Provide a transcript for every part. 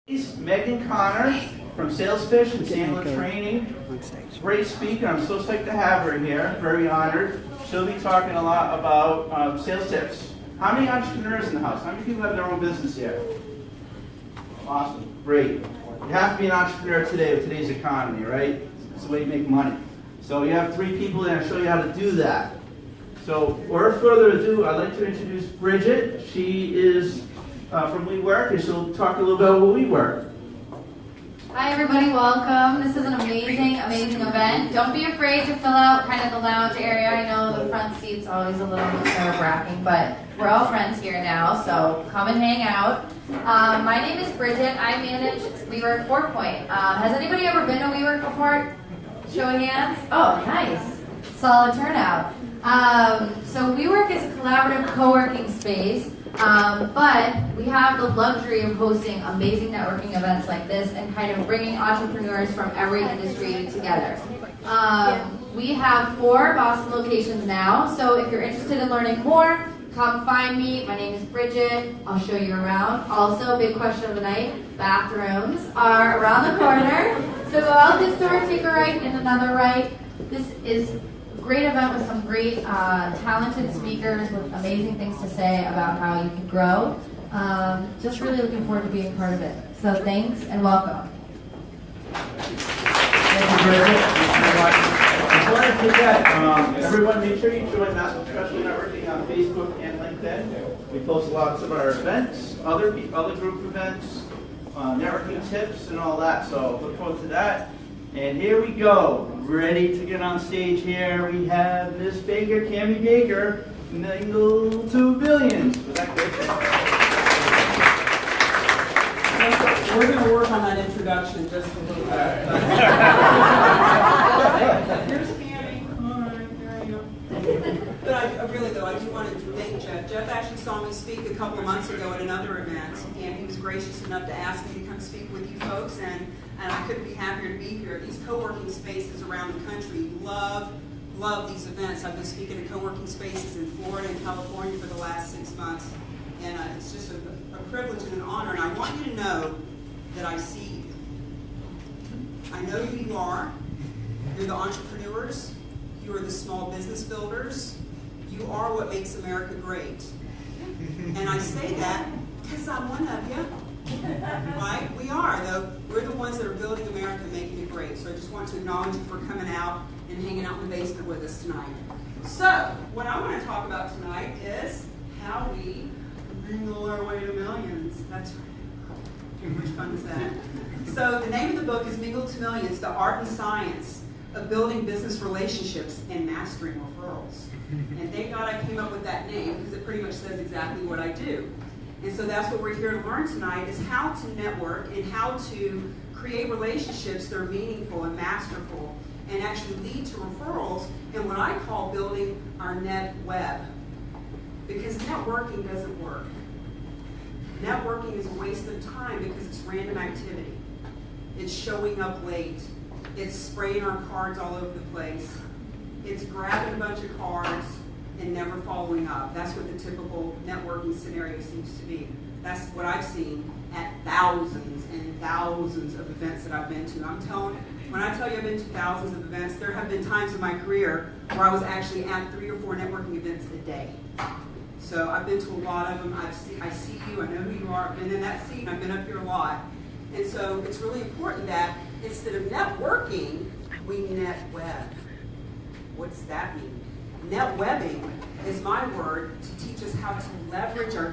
Megan Connor from Salesfish and Sandler Training. Great speaker. I'm so psyched to have her here. Very honored. She'll be talking a lot about sales tips. How many entrepreneurs in the house? How many people have their own business here? Awesome. Great. You have to be an entrepreneur today with today's economy, right? It's the way you make money. So you have 3 people there to show you how to do that. So without further ado, I'd like to introduce Bridget. She is from WeWork, and she'll talk a little bit about WeWork. Hi everybody, welcome. This is an amazing, amazing event. Don't be afraid to fill out kind of the lounge area. I know the front seat's always a little bit nerve-wracking, but we're all friends here now, so come and hang out. My name is Bridget. I manage WeWork 4Point. Has anybody ever been to WeWork before? Show of hands. Oh, nice. Solid turnout. So WeWork is a collaborative co-working space. But we have the luxury of hosting amazing networking events like this and kind of bringing entrepreneurs from every industry together. We have 4 Boston locations now, so if you're interested in learning more, come find me. My name is Bridget. I'll show you around. Also, big question of the night, bathrooms are around the corner. So go out this door, take a right, and another right. This is great event with some great talented speakers with amazing things to say about how you can grow. Just really looking forward to being part of it. So thanks and welcome. Thank you, Bridget. Before I forget, everyone make sure you join Master Professional Networking on Facebook and LinkedIn. We post lots of our events, other group events, networking tips and all that. So look forward to that. And here we go. Ready to get on stage here. We have Miss Baker, Cami Baker, Mingle to Billions. Was that good? We're going to work on that introduction just a little bit. Here's Cami. All right, there you go. But I really, though, I do want to thank Jeff. Jeff actually saw me speak a couple of months ago at another event, and he was gracious enough to ask me to come speak with you folks, and I couldn't be happier to be here. These co-working spaces around the country love these events. I've been speaking at co-working spaces in Florida and California for the last 6 months, and it's just a privilege and an honor, and I want you to know that I see you. I know who you are. You're the entrepreneurs. You are the small business builders. You are what makes America great. And I say that because I'm one of you. Right? We are, though. We're the ones that are building America and making it great. So I just want to acknowledge you for coming out and hanging out in the basement with us tonight. So, what I want to talk about tonight is how we mingle our way to millions. That's right. How much fun is that? So, the name of the book is Mingle to Millions, The Art and Science of Building Business Relationships and Mastering Referrals. And thank God I came up with that name because it pretty much says exactly what I do. And so that's what we're here to learn tonight is how to network and how to create relationships that are meaningful and masterful and actually lead to referrals and what I call building our NetWeb. Because networking doesn't work. Networking is a waste of time because it's random activity. It's showing up late. It's spraying our cards all over the place. It's grabbing a bunch of cards and never following up. That's what the typical networking scenario seems to be. That's what I've seen at thousands and thousands of events that I've been to. When I tell you I've been to thousands of events, there have been times in my career where I was actually at 3 or 4 networking events a day. So I've been to a lot of them. I see you, I know who you are. I've been in that seat, and I've been up here a lot. And so it's really important that instead of networking, we netweb. What's that mean? Netwebbing is my word to teach us how to leverage our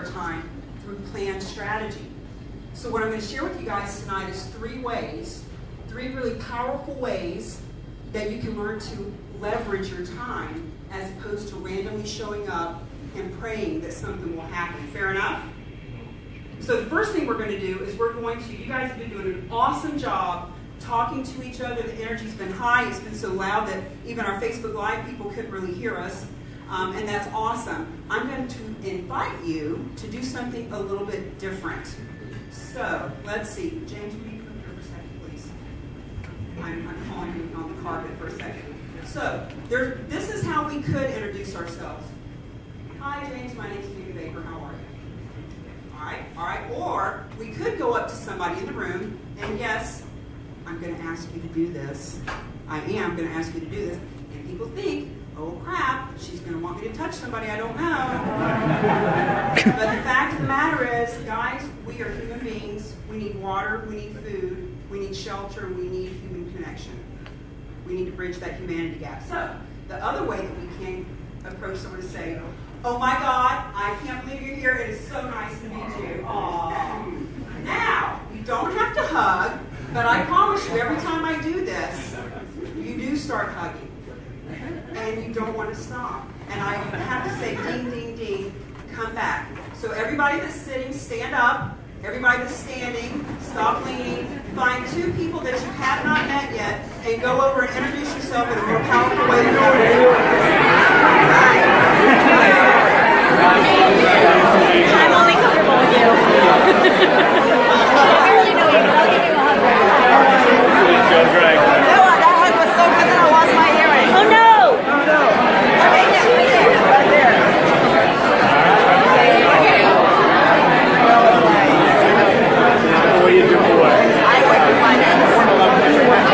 time through planned strategy. So what I'm going to share with you guys tonight is 3 really powerful ways that you can learn to leverage your time as opposed to randomly showing up and praying that something will happen. Fair enough? So the first thing we're going to do is you guys have been doing an awesome job talking to each other. The energy's been high. It's been so loud that even our Facebook Live people couldn't really hear us. And that's awesome. I'm going to invite you to do something a little bit different. So, let's see. James, will you come here for a second, please? I'm calling you on the carpet for a second. So, this is how we could introduce ourselves. Hi, James. My name's Cami Baker. How are you? All right. Or we could go up to somebody in the room, and yes, I'm going to ask you to do this. I am going to ask you to do this. And people think, oh crap, she's going to want me to touch somebody I don't know. But the fact of the matter is, guys, we are human beings. We need water, we need food, we need shelter, and we need human connection. We need to bridge that humanity gap. So, the other way that we can approach someone to say, oh my God, I can't believe you're here. It is so nice to meet you. Aww. Now, you don't have to hug, but I promise you, every time I do this, you do start hugging. And you don't want to stop. And I have to say, ding, ding, ding, come back. So everybody that's sitting, stand up. Everybody that's standing, stop leaning. Find two people that you have not met yet, and go over and introduce yourself in a more powerful way than I'm only comfortable with you. I barely know you, but I'll give you a hug right now. That hug was so good that I lost my hearing. Oh no! Oh no! Right there, right there. Right there. What do you do for work? I work in finance. I'm a office manager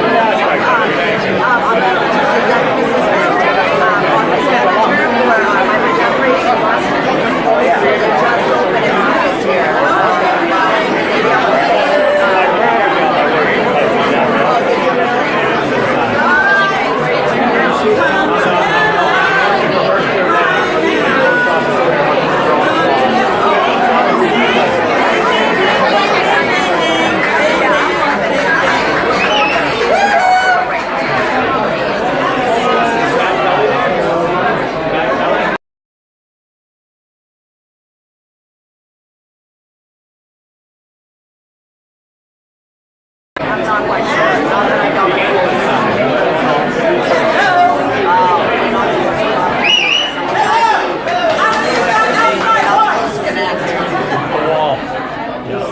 for my Jeffrey in Boston. They just opened an office here. I'm not quite sure. Not that I don't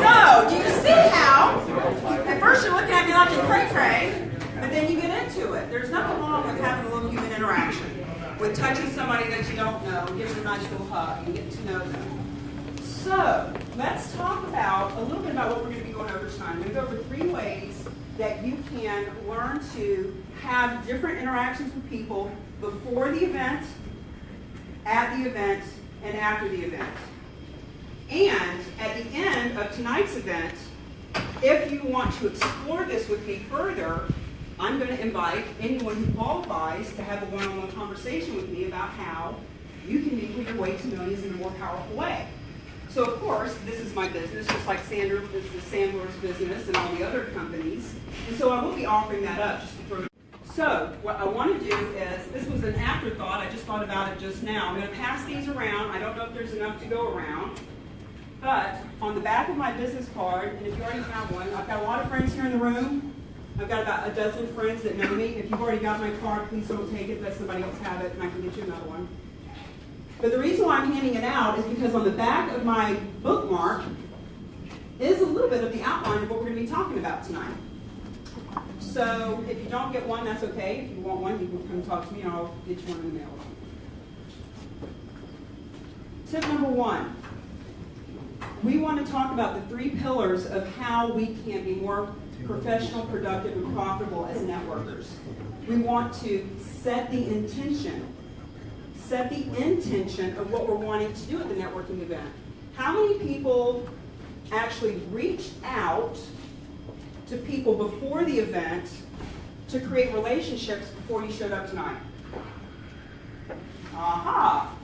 So, do you see how, at first you're looking at me like a cray-cray, but then you get into it. There's nothing wrong with having a little human interaction, with touching somebody that you don't know, giving them a nice little hug, and getting to know them. So, let's talk about a little bit about what we're going to be going over tonight. I'm going to go over 3 ways that you can learn to have different interactions with people before the event, at the event, and after the event. And at the end of tonight's event, if you want to explore this with me further, I'm going to invite anyone who qualifies to have a one-on-one conversation with me about how you can mingle your way to millions in a more powerful way. So of course, this is my business, just like Sandler's business and all the other companies. And so I will be offering that up just to throw. So what I want to do is, this was an afterthought, I just thought about it just now. I'm going to pass these around. I don't know if there's enough to go around. But on the back of my business card, and if you already have one, I've got a lot of friends here in the room. I've got about a dozen friends that know me. If you've already got my card, please don't take it. Let somebody else have it, and I can get you another one. But the reason why I'm handing it out is because on the back of my bookmark is a little bit of the outline of what we're going to be talking about tonight. So if you don't get one, that's okay. If you want one, you can come talk to me, and I'll get you one in the mail. Tip number 1. We want to talk about the 3 pillars of how we can be more professional, productive, and profitable as networkers. We want to set the intention. Set the intention of what we're wanting to do at the networking event. How many people actually reached out to people before the event to create relationships before you showed up tonight? Aha!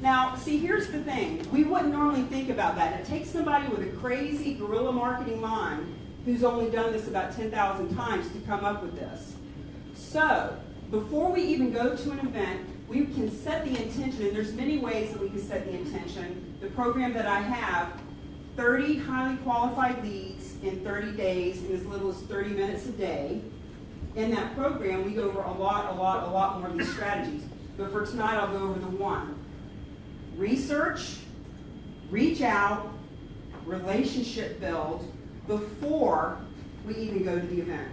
Now, see, here's the thing. We wouldn't normally think about that. It takes somebody with a crazy guerrilla marketing mind who's only done this about 10,000 times to come up with this. So, before we even go to an event, we can set the intention, and there's many ways that we can set the intention. The program that I have, 30 highly qualified leads in 30 days in as little as 30 minutes a day. In that program, we go over a lot more of these strategies. But for tonight, I'll go over the 1. Research, reach out, relationship build before we even go to the event.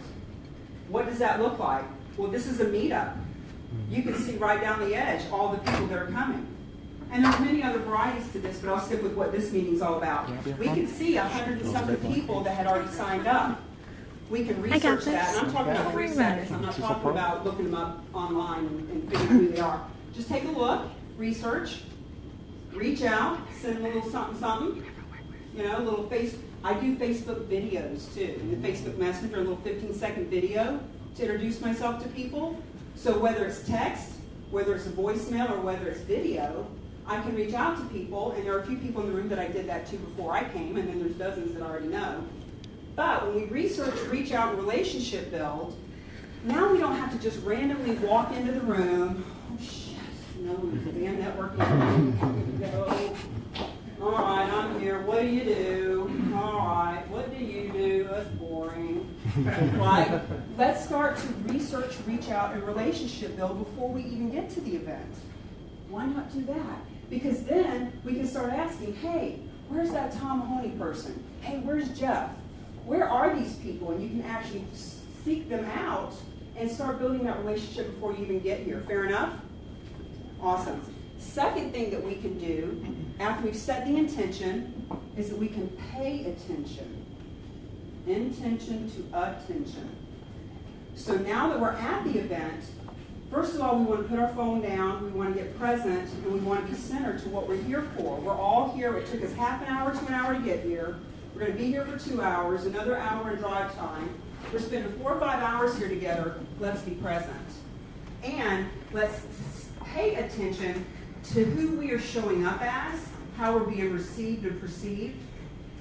What does that look like? Well, this is a meetup. You can see right down the edge all the people that are coming. And there's many other varieties to this, but I'll stick with what this meeting's all about. We could see 100 and something people that had already signed up. We can research that, and I'm talking about 3 seconds. I'm not talking about looking them up online and figuring who they are. Just take a look, research, reach out, send a little something, something. You know, a little I do Facebook videos too, in the Facebook Messenger, a little 15-second video to introduce myself to people. So whether it's text, whether it's a voicemail, or whether it's video, I can reach out to people, and there are a few people in the room that I did that to before I came, and then there's dozens that I already know. But when we research, reach out, and relationship build, now we don't have to just randomly walk into the room. Oh shit, no, damn networking. Go. All right, I'm here. What do you do? All right, what do you do? That's boring. Right? Let's start to research, reach out, and relationship build before we even get to the event. Why not do that? Because then we can start asking, hey, where's that Tom Mahoney person? Hey, where's Jeff? Where are these people? And you can actually seek them out and start building that relationship before you even get here. Fair enough? Awesome. Second thing that we can do after we've set the intention is that we can pay attention. Intention to attention. So now that we're at the event, first of all, we want to put our phone down, we want to get present, and we want to be centered to what we're here for. We're all here. It took us half an hour to an hour to get here. We're going to be here for 2 hours, another hour in drive time. We're spending 4 or 5 hours here together. Let's be present. And let's pay attention to who we are showing up as, how we're being received and perceived,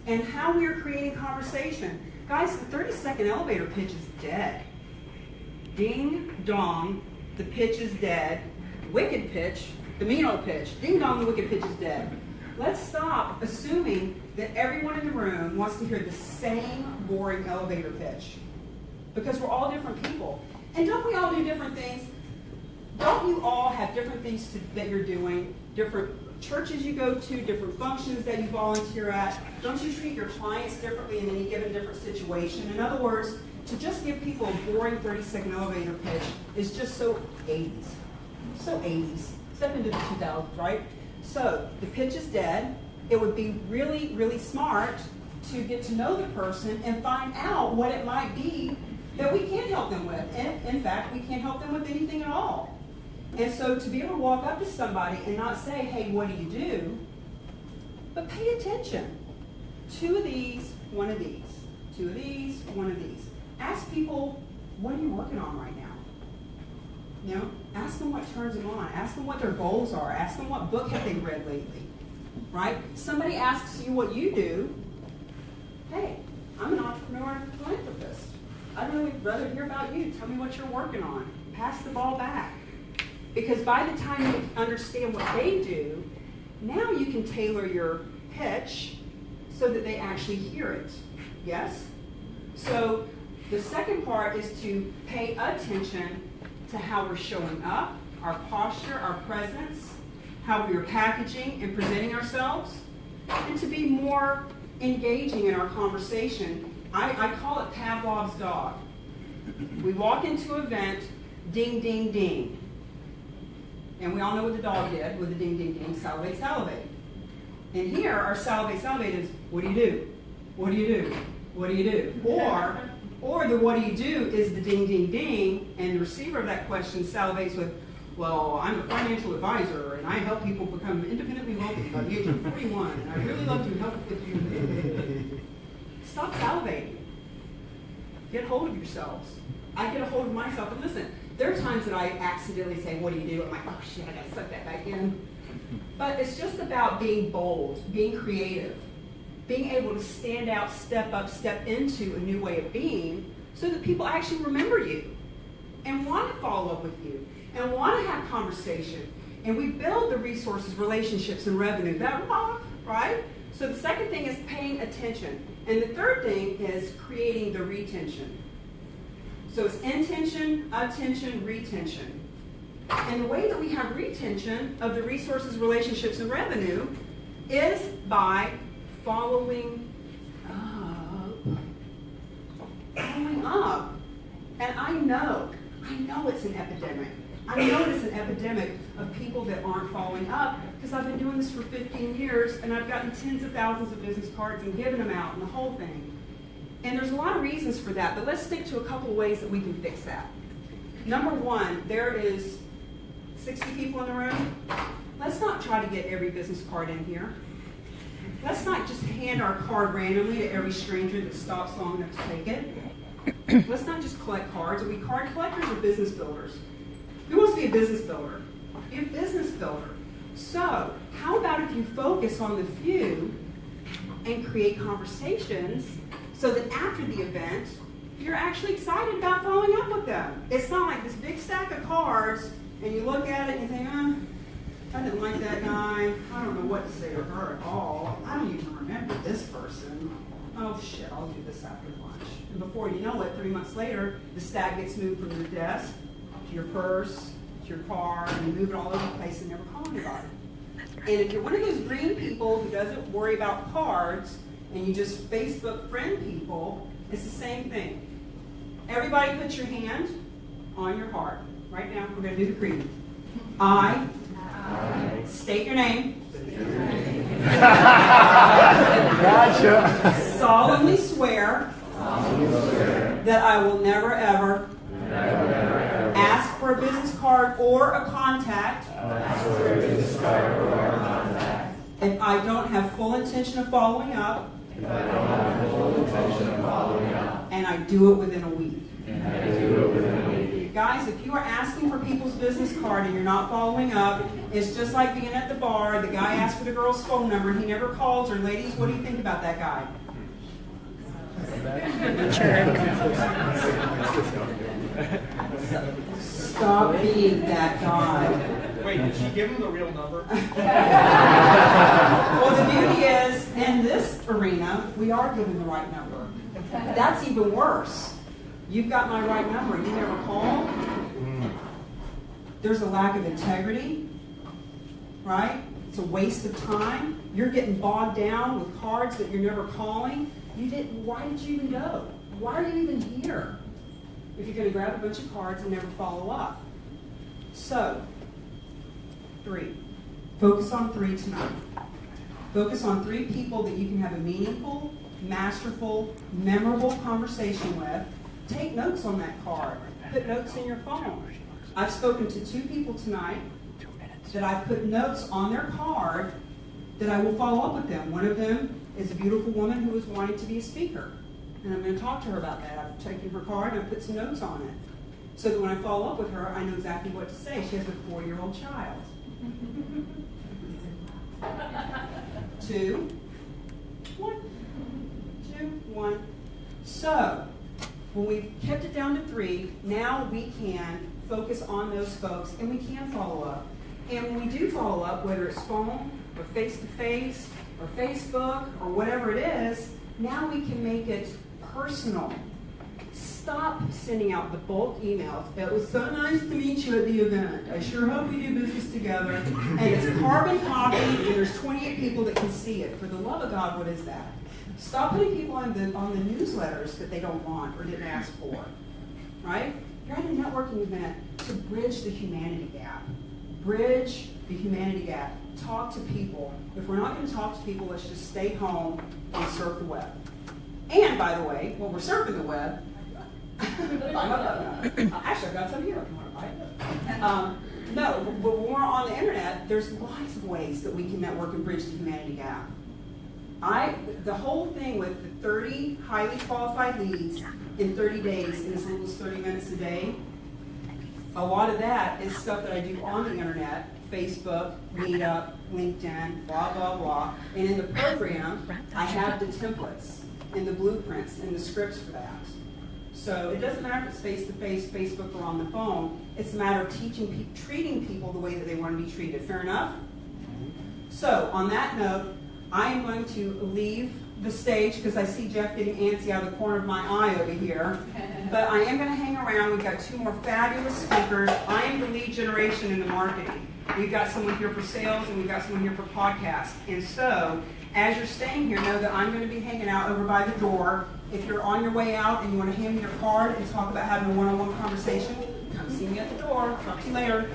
and how we are creating conversation. Guys, the 30-second elevator pitch is dead. Ding dong, the pitch is dead. Wicked pitch, the mean old pitch. Ding dong, the wicked pitch is dead. Let's stop assuming that everyone in the room wants to hear the same boring elevator pitch. Because we're all different people. And don't we all do different things? Don't you all have different things that you're doing, different churches you go to, different functions that you volunteer at? Don't you treat your clients differently in any given different situation? In other words, to just give people a boring 30-second elevator pitch is just so 80s. So 80s. Step into the 2000s, right? So the pitch is dead. It would be really, really smart to get to know the person and find out what it might be that we can help them with. And in fact, we can't help them with anything at all. And so to be able to walk up to somebody and not say, hey, what do you do? But pay attention. 2 of these, 1 of these. 2 of these, 1 of these. Ask people, what are you working on right now? You know, ask them what turns them on. Ask them what their goals are. Ask them what book have they read lately. Right? Somebody asks you what you do. Hey, I'm an entrepreneur and philanthropist. I'd really rather hear about you. Tell me what you're working on. Pass the ball back. Because by the time you understand what they do, now you can tailor your pitch so that they actually hear it. Yes? So the second part is to pay attention to how we're showing up, our posture, our presence, how we are packaging and presenting ourselves, and to be more engaging in our conversation. I call it Pavlov's dog. We walk into an event, ding, ding, ding. And we all know what the dog did with the ding, ding, ding, salivate, salivate. And here, our salivate, salivate is, what do you do? What do you do? What do you do? Or the what do you do is the ding, ding, ding, and the receiver of that question salivates with, well, I'm a financial advisor, and I help people become independently wealthy by the age of 41, and I really love to help with you. Stop salivating. Get hold of yourselves. I get a hold of myself, and listen, there are times that I accidentally say, what do you do? I'm like, oh shit, I gotta suck that back in. But it's just about being bold, being creative, being able to stand out, step up, step into a new way of being so that people actually remember you and want to follow up with you and want to have conversation. And we build the resources, relationships, and revenue that rock, right? So the second thing is paying attention. And the third thing is creating the retention. So it's intention, attention, retention. And the way that we have retention of the resources, relationships, and revenue is by following up. Following up. And I know it's an epidemic. I know it's an epidemic of people that aren't following up, because I've been doing this for 15 years, and I've gotten tens of thousands of business cards and given them out and the whole thing. And there's a lot of reasons for that, but let's stick to a couple of ways that we can fix that. Number one, there is 60 people in the room. Let's not try to get every business card in here. Let's not just hand our card randomly to every stranger that stops long enough to take it. Let's not just collect cards. Are we card collectors or business builders? Who wants to be a business builder? Be a business builder. So, how about if you focus on the few and create conversations so that after the event, you're actually excited about following up with them. It's not like this big stack of cards and you look at it and you think, I didn't like that guy. I don't know what to say to her at all. I don't even remember this person. Oh shit, I'll do this after lunch. And before you know it, 3 months later, the stack gets moved from your desk to your purse, to your car, and you move it all over the place and never call anybody. And if you're one of those green people who doesn't worry about cards and you just Facebook friend people, it's the same thing. Everybody put your hand on your heart. Right now, we're going to do the creed. I state your name. Gotcha. Solemnly swear that I will never ever ask for a business card or a contact if I don't have full intention of following up, and I do it within a week. Guys, if you are asking for people's business card and you're not following up, it's just like being at the bar. The guy asks for the girl's phone number and he never calls her. Ladies, what do you think about that guy? Stop being that guy. Wait, did she give him the real number? Well, the beauty is, in this arena, we are giving the right number. That's even worse. You've got my right number, you never call. There's a lack of integrity, right? It's a waste of time. You're getting bogged down with cards that you're never calling. Why did you even go? Why are you even here? If you're going to grab a bunch of cards and never follow up. So, 3. Focus on 3 tonight. Focus on 3 people that you can have a meaningful, masterful, memorable conversation with. Take notes on that card. Put notes in your phone. I've spoken to 2 people tonight that I put notes on their card that I will follow up with them. One of them is a beautiful woman who is wanting to be a speaker. And I'm going to talk to her about that. I've taken her card and I've put some notes on it. So that when I follow up with her, I know exactly what to say. She has a 4-year-old child. 2, 1. 2, 1. So, when we've kept it down to 3, now we can focus on those folks and we can follow up. And when we do follow up, whether it's phone or face-to-face or Facebook or whatever it is, now we can make it personal. Stop sending out the bulk emails. It was so nice to meet you at the event. I sure hope we do business together. And it's carbon copy, and there's 28 people that can see it. For the love of God, what is that? Stop putting people on the newsletters that they don't want or didn't ask for. Right? You're at a networking event to bridge the humanity gap. Bridge the humanity gap. Talk to people. If we're not going to talk to people, let's just stay home and surf the web. And by the way, when we're surfing the web, actually I've got some here if you want to buy it. No, but when we're on the internet, there's lots of ways that we can network and bridge the humanity gap. The whole thing with the 30 highly qualified leads in 30 days in as little as 30 minutes a day, a lot of that is stuff that I do on the internet, Facebook, Meetup, LinkedIn, blah, blah, blah. And in the program, I have the templates and the blueprints and the scripts for that. So it doesn't matter if it's face-to-face, Facebook, or on the phone. It's a matter of treating people the way that they want to be treated. Fair enough? So on that note, I am going to leave the stage because I see Jeff getting antsy out of the corner of my eye over here. But I am going to hang around. We've got 2 more fabulous speakers. I am the lead generation in the marketing. We've got someone here for sales and we've got someone here for podcasts. And so, as you're staying here, know that I'm going to be hanging out over by the door. If you're on your way out and you want to hand me your card and talk about having a one-on-one conversation, come see me at the door. Talk to you later.